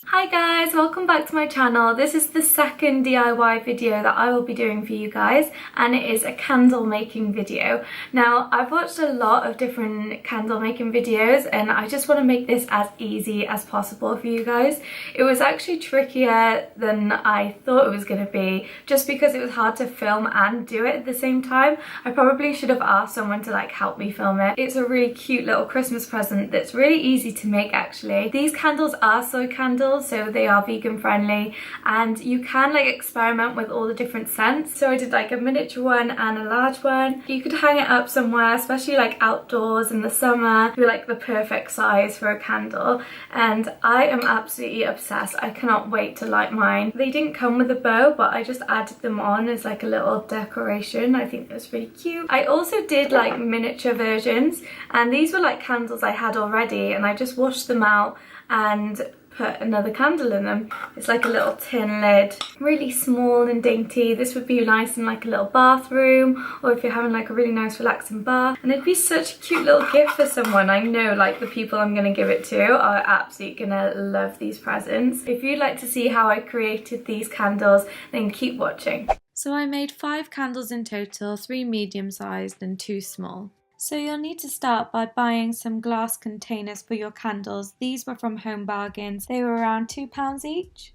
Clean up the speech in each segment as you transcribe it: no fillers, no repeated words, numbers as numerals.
Hi guys, welcome back to my channel. This is the second DIY video that I will be doing for you guys, and it is a candle making video. Now, I've watched a lot of different candle making videos and I just want to make this as easy as possible for you guys. It was actually trickier than I thought it was going to be, just because it was hard to film and do it at the same time. I probably should have asked someone to help me film it. It's a really cute little Christmas present that's really easy to make actually. These candles are soy candles, so they are vegan friendly, and you can experiment with all the different scents. So I did a miniature one and a large one. You could hang it up somewhere, especially outdoors in the summer. Be the perfect size for a candle, and I am absolutely obsessed. I cannot wait to light mine. They didn't come with a bow, but I just added them on as a little decoration. I think that's really cute. I also did miniature versions, and these were candles I had already, and I just washed them out and put another candle in them. It's a little tin lid, really small and dainty. This would be nice in a little bathroom, or if you're having a really nice relaxing bath. And it'd be such a cute little gift for someone. I know the people I'm going to give it to are absolutely going to love these presents. If you'd like to see how I created these candles, then keep watching. So I made 5 candles in total, 3 medium-sized and 2 small. So you'll need to start by buying some glass containers for your candles. These were from Home Bargains. They were around £2 each.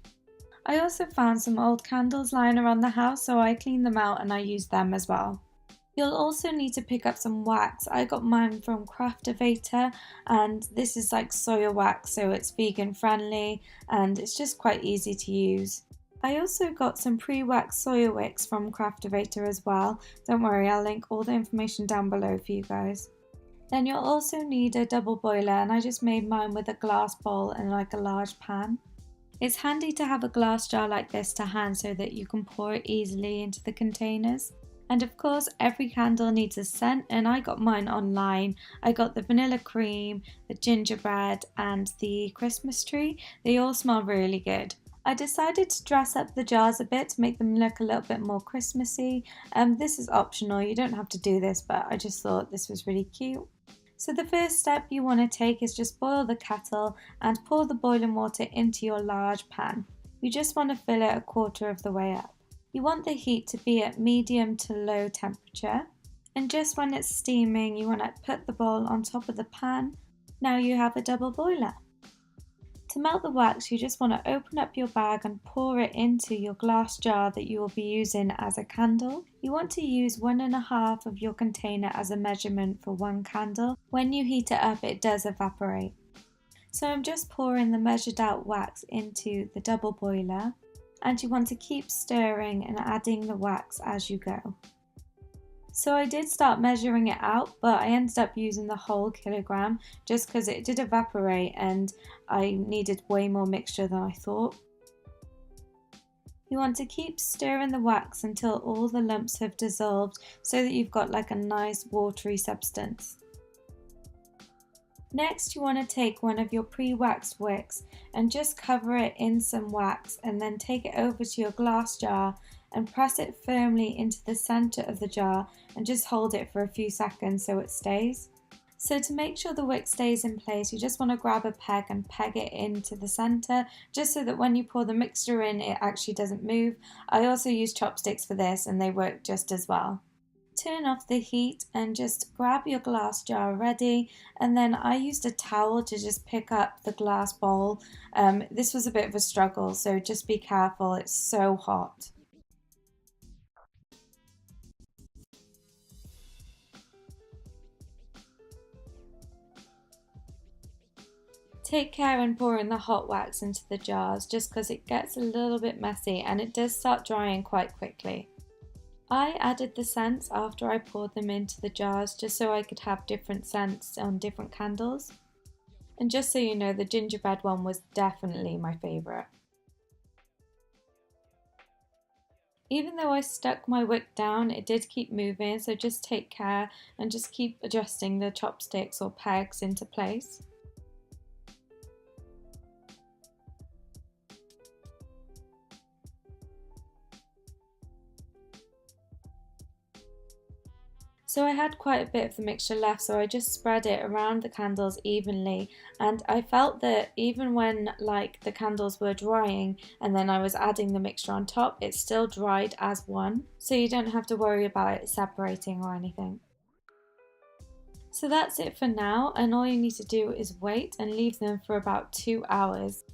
I also found some old candles lying around the house, so I cleaned them out and I used them as well. You'll also need to pick up some wax. I got mine from Craftivator, and this is soya wax, so it's vegan friendly and it's just quite easy to use. I also got some pre-waxed soya wicks from Craftivator as well. Don't worry, I'll link all the information down below for you guys. Then you'll also need a double boiler, and I just made mine with a glass bowl and a large pan. It's handy to have a glass jar like this to hand so that you can pour it easily into the containers. And of course, every candle needs a scent, and I got mine online. I got the vanilla cream, the gingerbread and the Christmas tree. They all smell really good. I decided to dress up the jars a bit to make them look a little bit more Christmassy. This is optional, you don't have to do this, but I just thought this was really cute. So the first step you want to take is just boil the kettle and pour the boiling water into your large pan. You just want to fill it a quarter of the way up. You want the heat to be at medium to low temperature, and just when it's steaming you want to put the bowl on top of the pan. Now you have a double boiler. To melt the wax, you just want to open up your bag and pour it into your glass jar that you will be using as a candle. You want to use 1.5 of your container as a measurement for one candle. When you heat it up, it does evaporate. So I'm just pouring the measured out wax into the double boiler, and you want to keep stirring and adding the wax as you go. So I did start measuring it out, but I ended up using the whole kilogram just because it did evaporate and I needed way more mixture than I thought. You want to keep stirring the wax until all the lumps have dissolved so that you've got a nice watery substance. Next, you want to take one of your pre-waxed wicks and just cover it in some wax, and then take it over to your glass jar and press it firmly into the center of the jar and just hold it for a few seconds so it stays. So to make sure the wick stays in place, you just want to grab a peg and peg it into the center, just so that when you pour the mixture in, it actually doesn't move. I also use chopsticks for this and they work just as well. Turn off the heat and just grab your glass jar ready, and then I used a towel to just pick up the glass bowl. This was a bit of a struggle, so just be careful, it's so hot. Take care in pouring the hot wax into the jars, just because it gets a little bit messy and it does start drying quite quickly. I added the scents after I poured them into the jars, just so I could have different scents on different candles. And just so you know, the gingerbread one was definitely my favourite. Even though I stuck my wick down, it did keep moving, so just take care and just keep adjusting the chopsticks or pegs into place. So I had quite a bit of the mixture left, so I just spread it around the candles evenly, and I felt that even when the candles were drying and then I was adding the mixture on top, it still dried as one, so you don't have to worry about it separating or anything. So that's it for now, and all you need to do is wait and leave them for about 2 hours.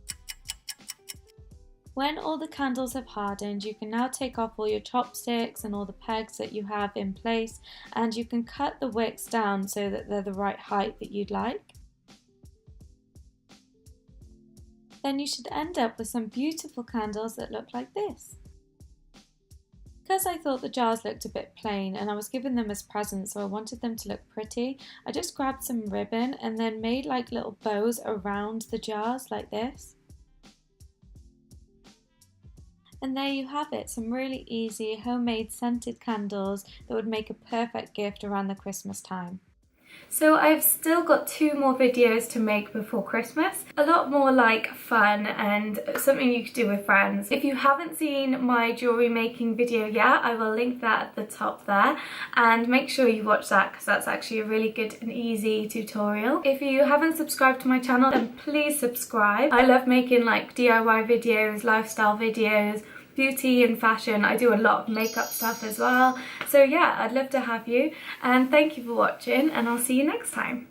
When all the candles have hardened, you can now take off all your chopsticks and all the pegs that you have in place, and you can cut the wicks down so that they're the right height that you'd like. Then you should end up with some beautiful candles that look like this. Because I thought the jars looked a bit plain and I was giving them as presents, so I wanted them to look pretty, I just grabbed some ribbon and then made like little bows around the jars like this. And there you have it, some really easy homemade scented candles that would make a perfect gift around the Christmas time. So I've still got 2 more videos to make before Christmas. A lot more like fun and something you could do with friends. If you haven't seen my jewellery making video yet, I will link that at the top there, and make sure you watch that because that's actually a really good and easy tutorial. If you haven't subscribed to my channel, then please subscribe. I love making like DIY videos, lifestyle videos, beauty and fashion. I do a lot of makeup stuff as well. So yeah, I'd love to have you, and thank you for watching, and I'll see you next time.